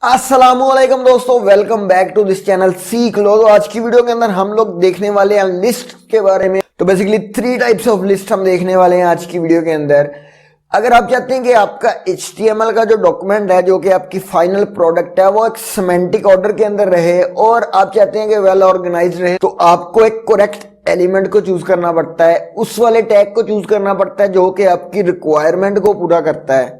अस्सलामुअलैकुम दोस्तों, welcome back to this channel सीख लो। तो आज की वीडियो के अंदर हम लोग देखने वाले हैं लिस्ट के बारे में। तो बेसिकली 3 टाइप्स ऑफ लिस्ट हम देखने वाले हैं आज की वीडियो के अंदर। अगर आप चाहते हैं कि आपका HTML का जो डॉक्यूमेंट है, जो कि आपकी फाइनल प्रोडक्ट है, वो एक सिमेंटिक ऑर्डर के अंदर रहे और आप चाहते हैं कि वेल ऑर्गेनाइज रहे, तो आपको एक करेक्ट एलिमेंट को चूज करना पड़ता है, उस वाले टैग को चूज करना पड़ता है जो कि आपकी रिक्वायरमेंट को पूरा करता है।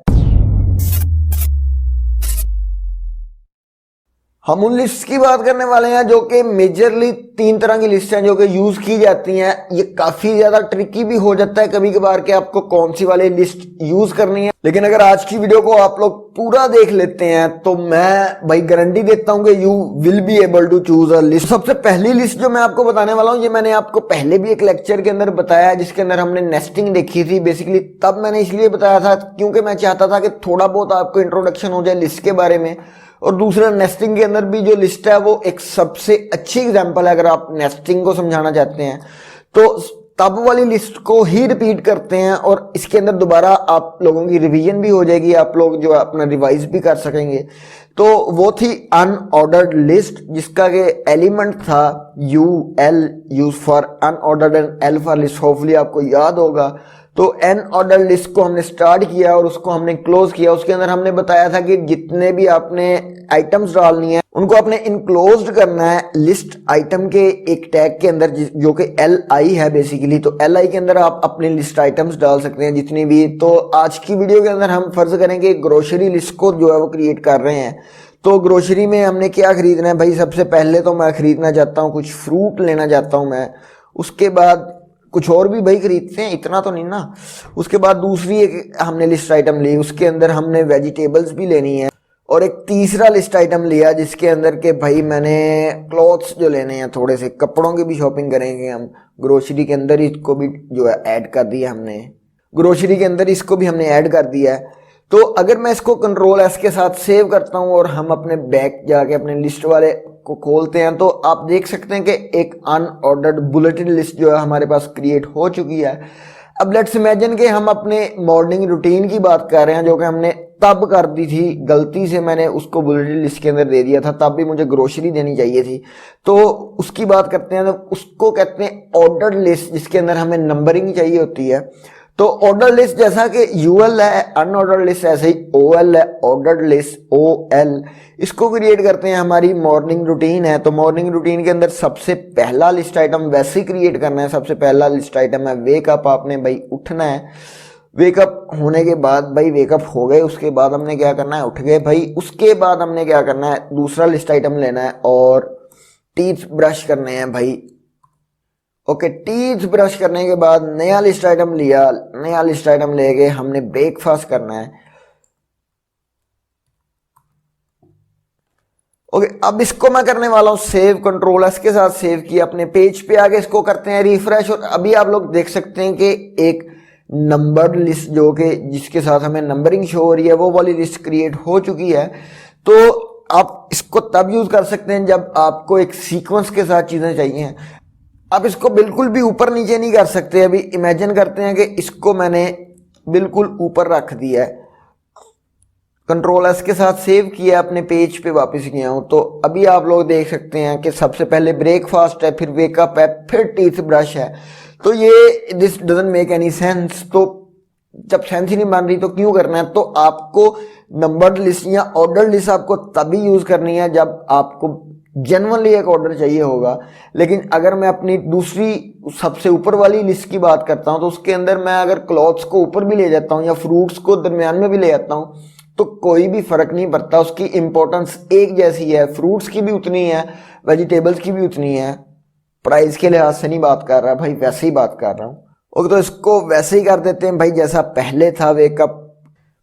हम उन लिस्ट की बात करने वाले हैं जो कि मेजरली 3 तरह की लिस्ट हैं जो कि यूज की जाती हैं। ये काफी ज्यादा ट्रिकी भी हो जाता है कभी कभार कि आपको कौन सी वाली लिस्ट यूज करनी है, लेकिन अगर आज की वीडियो को आप लोग पूरा देख लेते हैं तो मैं भाई गारंटी देता हूं कि you will be able to choose a list. सबसे पहली लिस्ट जो मैं आपको बताने वाला हूं, ये मैंने आपको पहले भी एक लेक्चर के अंदर बताया जिसके अंदर हमने नेस्टिंग देखी थी। बेसिकली तब मैंने इसलिए बताया था क्योंकि मैं चाहता था कि थोड़ा बहुत आपको इंट्रोडक्शन हो जाए लिस्ट के बारे में, और दूसरा नेस्टिंग के अंदर भी जो लिस्ट है वो एक सबसे अच्छी एग्जांपल है। अगर आप नेस्टिंग को समझाना चाहते हैं तो तब वाली लिस्ट को ही रिपीट करते हैं और इसके अंदर दोबारा आप लोगों की रिवीजन भी हो जाएगी, आप लोग जो अपना रिवाइज भी कर सकेंगे। तो वो थी अनऑर्डर्ड लिस्ट जिसका के एलिमेंट था UL, use for unordered, and L for list. Hopefully आपको याद होगा। तो एन ऑर्डर लिस्ट को हमने स्टार्ट किया और उसको हमने क्लोज किया। उसके अंदर हमने बताया था कि जितने भी आपने आइटम्स डालनी है उनको आपने इनक्लोज्ड करना है लिस्ट आइटम के एक टैग के अंदर जो कि LI है बेसिकली। तो LI के अंदर आप अपने लिस्ट आइटम्स डाल सकते हैं जितनी भी। तो आज की वीडियो के अंदर हम फर्ज करेंगे ग्रोसरी लिस्ट को जो है वो क्रिएट कर रहे हैं। तो ग्रोसरी में हमने क्या खरीदना है भाई? सबसे पहले तो मैं खरीदना चाहता हूँ कुछ फ्रूट लेना चाहता हूँ मैं, उसके बाद कुछ और भी भाई खरीदते हैं, इतना तो नहीं ना। उसके बाद दूसरी एक हमने लिस्ट आइटम ली, उसके अंदर हमने वेजिटेबल्स भी लेनी है, और एक तीसरा लिस्ट आइटम लिया जिसके अंदर के भाई मैंने क्लॉथ्स जो लेने हैं, थोड़े से कपड़ों की भी शॉपिंग करेंगे हम। ग्रोसरी के अंदर इसको भी जो है ऐड कर दिया हमने, ग्रोसरी के अंदर इसको भी हमने ऐड कर दिया है। तो अगर मैं इसको Ctrl+S के साथ सेव करता हूं और हम अपने बैक जाके अपने लिस्ट वाले को खोलते हैं तो आप देख सकते हैं कि एक अनऑर्डर्ड बुलेटिन लिस्ट जो है हमारे पास क्रिएट हो चुकी है। अब लेट्स इमेजिन कि हम अपने मॉर्निंग रूटीन की बात कर रहे हैं जो कि हमने तब कर दी थी, गलती से मैंने उसको बुलेटिन लिस्ट के अंदर दे दिया था, तब भी मुझे ग्रोसरी देनी चाहिए थी। तो उसकी बात करते हैं, तो उसको कहते हैं ऑर्डर्ड लिस्ट जिसके अंदर हमें नंबरिंग चाहिए होती है। तो ऑर्डर लिस्ट जैसा कि UL है, अनऑर्डर्ड लिस्ट ऐसे ही OL है, ऑर्डर्ड लिस्ट OL। इसको क्रिएट करते हैं, हमारी मॉर्निंग रूटीन है। तो मॉर्निंग रूटीन के अंदर सबसे पहला लिस्ट आइटम वैसे ही क्रिएट करना है। सबसे पहला लिस्ट आइटम है वेकअप। आपने भाई उठना है, वेकअप होने के बाद भाई वेकअप हो गए, उसके बाद हमने क्या करना है? उठ गए भाई। उसके बाद हमने क्या करना है? दूसरा लिस्ट आइटम लेना है और टीथ ब्रश करने हैं भाई। ओके, टीथ ब्रश करने के बाद नया लिस्ट आइटम लिया, नया लिस्ट आइटम लेके हमने ब्रेकफास्ट करना है। ओके, अब इसको मैं करने वाला हूं सेव, Ctrl+S के साथ सेव किया, अपने पेज पे आगे इसको करते हैं रिफ्रेश, और अभी आप लोग देख सकते हैं कि एक नंबर्ड लिस्ट जो कि जिसके साथ हमें नंबरिंग शो हो रही है वो वाली लिस्ट क्रिएट हो चुकी है। तो आप इसको तब यूज कर सकते हैं जब आपको एक सीक्वेंस के साथ चीजें चाहिए। आप इसको बिल्कुल भी ऊपर नीचे नहीं कर सकते। अभी इमेजिन करते हैं कि इसको मैंने बिल्कुल ऊपर रख दिया है, Ctrl+S के साथ सेव किया, अपने पेज पे वापस गया हूं। तो अभी आप लोग देख सकते हैं कि सबसे पहले ब्रेकफास्ट है, फिर वेकअप है, फिर टीथ ब्रश है। तो ये this doesn't make any sense. तो जब सेंस ही नहीं बन रही तो क्यों करना है? तो आपको नंबर्ड लिस्ट या ऑर्डर लिस्ट आपको तभी यूज करनी है जब आपको जेन्युइनली एक ऑर्डर चाहिए होगा। लेकिन अगर मैं अपनी दूसरी सबसे ऊपर वाली लिस्ट की बात करता हूं तो उसके अंदर मैं अगर क्लॉथ्स को ऊपर भी ले जाता हूं या फ्रूट्स को दरमियान में भी ले जाता हूं तो कोई भी फर्क नहीं पड़ता, उसकी इंपॉर्टेंस एक जैसी है। फ्रूट्स की भी उतनी है, वेजिटेबल्स की भी उतनी है। प्राइस के लिहाज से नहीं बात कर रहा भाई, वैसे ही बात कर रहा हूं। ओके, तो इसको वैसे ही कर देते हैं भाई जैसा पहले था। वेकअप,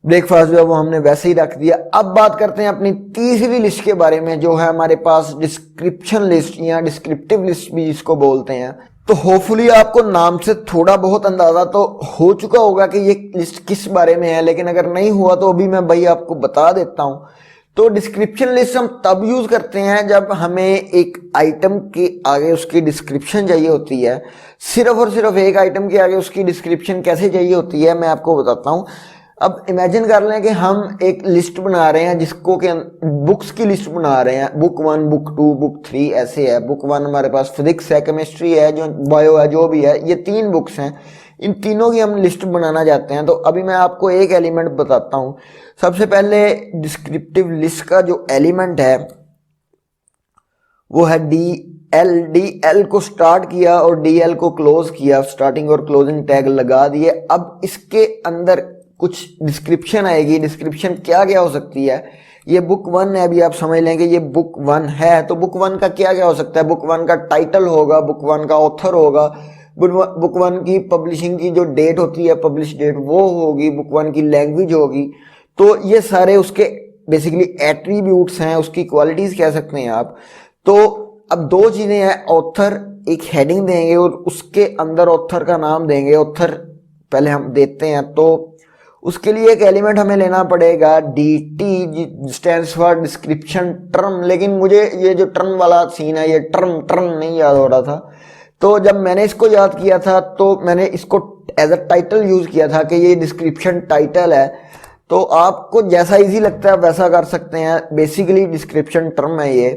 ब्रेकफास्ट जो है वो हमने वैसे ही रख दिया। अब बात करते हैं अपनी तीसरी लिस्ट के बारे में जो है हमारे पास डिस्क्रिप्शन लिस्ट या डिस्क्रिप्टिव लिस्ट भी जिसको बोलते हैं। तो होपफुली आपको नाम से थोड़ा बहुत अंदाजा तो हो चुका होगा कि ये लिस्ट किस बारे में है, लेकिन अगर नहीं हुआ तो अभी मैं भाई आपको बता देता हूं। तो डिस्क्रिप्शन लिस्ट हम तब यूज करते हैं जब हमें एक आइटम के आगे उसकी डिस्क्रिप्शन चाहिए होती है। सिर्फ और सिर्फ एक आइटम के आगे उसकी डिस्क्रिप्शन कैसे चाहिए होती है मैं आपको बताता हूं। अब इमेजिन कर लें कि हम एक लिस्ट बना रहे हैं जिसको के बुक्स की लिस्ट बना रहे हैं, बुक 1, बुक 2, बुक 3 ऐसे है। बुक 1 हमारे पास फिजिक्स है, केमिस्ट्री है, जो बायो है, जो भी है, ये 3 बुक्स हैं। इन तीनों की हम लिस्ट बनाना चाहते हैं। तो अभी मैं आपको एक एलिमेंट बताता हूँ। सबसे पहले डिस्क्रिप्टिव लिस्ट का जो एलिमेंट है वो है डी एल को स्टार्ट किया और डी एल को क्लोज किया, स्टार्टिंग और क्लोजिंग टैग लगा दिए। अब इसके अंदर कुछ डिस्क्रिप्शन आएगी। डिस्क्रिप्शन क्या क्या हो सकती है? ये बुक 1 है, अभी आप समझ लेंगे ये बुक 1 है, तो बुक 1 का क्या क्या हो सकता है? बुक 1 का टाइटल होगा, बुक 1 का ऑथर होगा, बुक 1 की पब्लिशिंग की जो डेट होती है, पब्लिश डेट, वो होगी, बुक 1 की लैंग्वेज होगी। तो ये सारे उसके बेसिकली एट्रीब्यूट्स हैं, उसकी क्वालिटीज कह सकते हैं आप। तो अब 2 चीजें हैं, ऑथर एक हेडिंग देंगे और उसके अंदर ऑथर का नाम देंगे। ऑथर पहले हम देते हैं, तो उसके लिए एक एलिमेंट हमें लेना पड़ेगा, D stands for description term. लेकिन मुझे ये जो टर्म वाला सीन है, ये टर्म नहीं याद हो रहा था। तो जब मैंने इसको याद किया था तो मैंने इसको एज अ टाइटल यूज किया था कि ये डिस्क्रिप्शन टाइटल है। तो आपको जैसा इजी लगता है वैसा कर सकते हैं। बेसिकली डिस्क्रिप्शन टर्म है ये।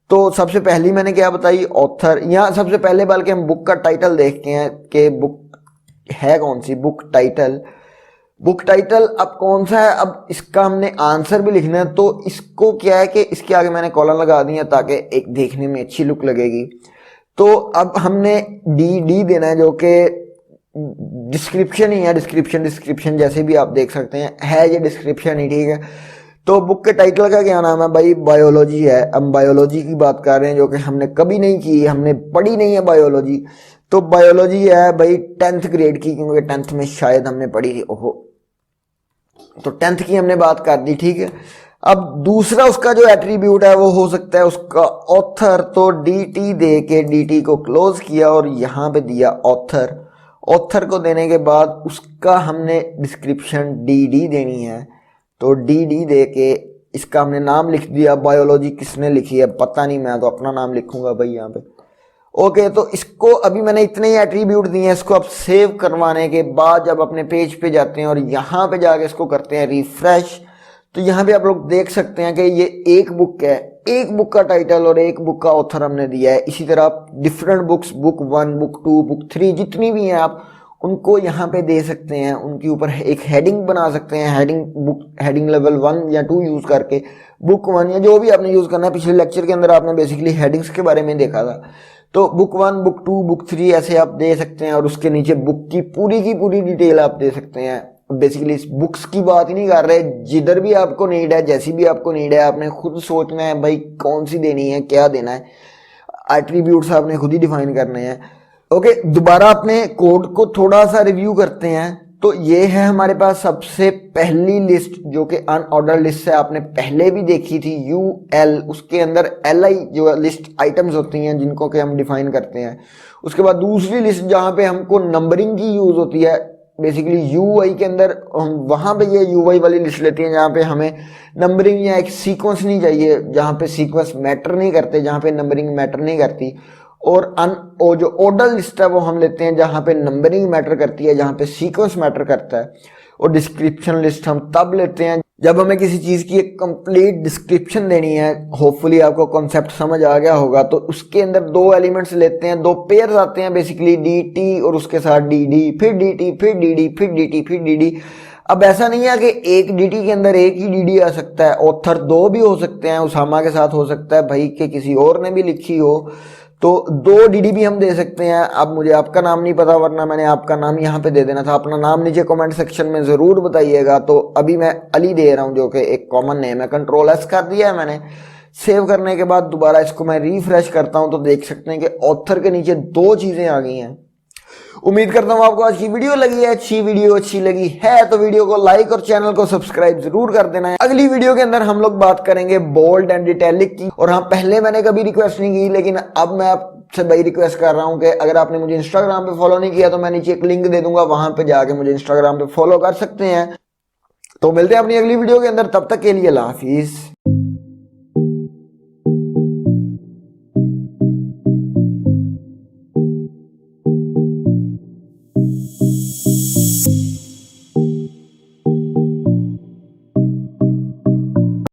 तो सबसे पहली मैंने क्या बताई, ऑथर। यहाँ सबसे पहले बल्कि हम बुक का टाइटल देखते हैं कि बुक है कौन सी। बुक टाइटल अब कौन सा है? अब इसका हमने आंसर भी लिखना है। तो इसको क्या है कि इसके आगे मैंने कॉलम लगा दी है ताकि एक देखने में अच्छी लुक लगेगी। तो अब हमने डी देना है जो कि डिस्क्रिप्शन ही है। डिस्क्रिप्शन जैसे भी आप देख सकते हैं, है ये डिस्क्रिप्शन ही, ठीक है। तो बुक के टाइटल का क्या नाम है भाई? बायोलॉजी है। हम बायोलॉजी की बात कर रहे हैं जो कि हमने कभी नहीं की, हमने पढ़ी नहीं है बायोलॉजी। तो बायोलॉजी है भाई 10th ग्रेड की, क्योंकि 10th में शायद हमने पढ़ी थी। ओहो, तो 10th की हमने बात कर दी, ठीक है। अब दूसरा उसका जो एट्रीब्यूट है वो हो सकता है उसका ऑथर। तो डी दे के डी को क्लोज किया और यहां पे दिया ऑथर को देने के बाद उसका हमने डिस्क्रिप्शन डी देनी है। तो डी दे के इसका हमने नाम लिख दिया। बायोलॉजी किसने लिखी है पता नहीं, मैं तो अपना नाम लिखूंगा भाई यहाँ पे। ओके, तो इसको अभी मैंने इतने ही एट्रीब्यूट दिए हैं। इसको आप सेव करवाने के बाद जब अपने पेज पे जाते हैं और यहाँ पे जाके इसको करते हैं रिफ्रेश, तो यहाँ पे आप लोग देख सकते हैं कि ये एक बुक है, एक बुक का टाइटल और एक बुक का ऑथर हमने दिया है। इसी तरह आप different books, book 1, book 2, book 3 जितनी भी हैं आप उनको यहाँ पे दे सकते हैं। उनके ऊपर एक हेडिंग बना सकते हैं, हेडिंग लेवल 1 या 2 यूज करके, बुक 1 या जो भी आपने यूज करना है। पिछले लेक्चर के अंदर आपने बेसिकली हेडिंग्स के बारे में देखा था। तो बुक 1, बुक 2, बुक 3 ऐसे आप दे सकते हैं और उसके नीचे बुक की पूरी डिटेल आप दे सकते हैं। बेसिकली इस बुक्स की बात ही नहीं कर रहे, जिधर भी आपको नीड है, जैसी भी आपको नीड है, आपने खुद सोचना है भाई कौन सी देनी है, क्या देना है। एट्रीब्यूट्स आपने खुद ही डिफाइन करने हैं। ओके, दोबारा अपने कोड को थोड़ा सा रिव्यू करते हैं। तो ये है हमारे पास सबसे पहली लिस्ट जो कि अनऑर्डर लिस्ट है, आपने पहले भी देखी थी, UL। उसके अंदर LI जो लिस्ट आइटम्स होती हैं जिनको कि हम डिफाइन करते हैं। उसके बाद दूसरी लिस्ट जहां पे हमको नंबरिंग की यूज होती है, बेसिकली UI के अंदर हम वहां पे ये UI वाली लिस्ट लेती हैं जहां पे हमें नंबरिंग या एक सीक्वेंस नहीं चाहिए, जहां पे सीक्वेंस मैटर नहीं करते, जहां पे नंबरिंग मैटर नहीं करती। और जो ऑर्डर लिस्ट है वो हम लेते हैं जहां पे नंबरिंग मैटर करती है, जहां पे सीक्वेंस मैटर करता है। और डिस्क्रिप्शन लिस्ट हम तब लेते हैं जब हमें किसी चीज की एक कंप्लीट डिस्क्रिप्शन देनी है। होपफुली आपको कॉन्सेप्ट समझ आ गया होगा। तो उसके अंदर 2 एलिमेंट्स लेते हैं, 2 पेयर्स आते हैं बेसिकली, DT और उसके साथ DD, फिर DT, फिर DD, फिर DT, फिर DD। अब ऐसा नहीं है कि एक DT के अंदर एक ही DD आ सकता है, ऑथर 2 भी हो सकते हैं, उसामा के साथ हो सकता है भाई कि किसी और ने भी लिखी हो, तो 2 DD भी हम दे सकते हैं। अब मुझे आपका नाम नहीं पता, वरना मैंने आपका नाम यहाँ पे दे देना था। अपना नाम नीचे कमेंट सेक्शन में जरूर बताइएगा। तो अभी मैं अली दे रहा हूँ जो कि एक कॉमन नेम है। Ctrl+S कर दिया है मैंने। सेव करने के बाद दोबारा इसको मैं रिफ्रेश करता हूँ तो देख सकते हैं कि ऑथर के नीचे 2 चीजें आ गई हैं। उम्मीद करता हूं आपको आज की वीडियो लगी है अच्छी। वीडियो अच्छी लगी है तो वीडियो को लाइक और चैनल को सब्सक्राइब जरूर कर देना है। अगली वीडियो के अंदर हम लोग बात करेंगे बोल्ड एंड इटैलिक की। और हाँ, पहले मैंने कभी रिक्वेस्ट नहीं की, लेकिन अब मैं आपसे भाई रिक्वेस्ट कर रहा हूं कि अगर आपने मुझे इंस्टाग्राम पे फॉलो नहीं किया तो मैं नीचे एक लिंक दे दूंगा, वहां पे जाके मुझे इंस्टाग्राम पे फॉलो कर सकते हैं। तो मिलते हैं अपनी अगली वीडियो के अंदर, तब तक के लिए अल्लाह हाफिज।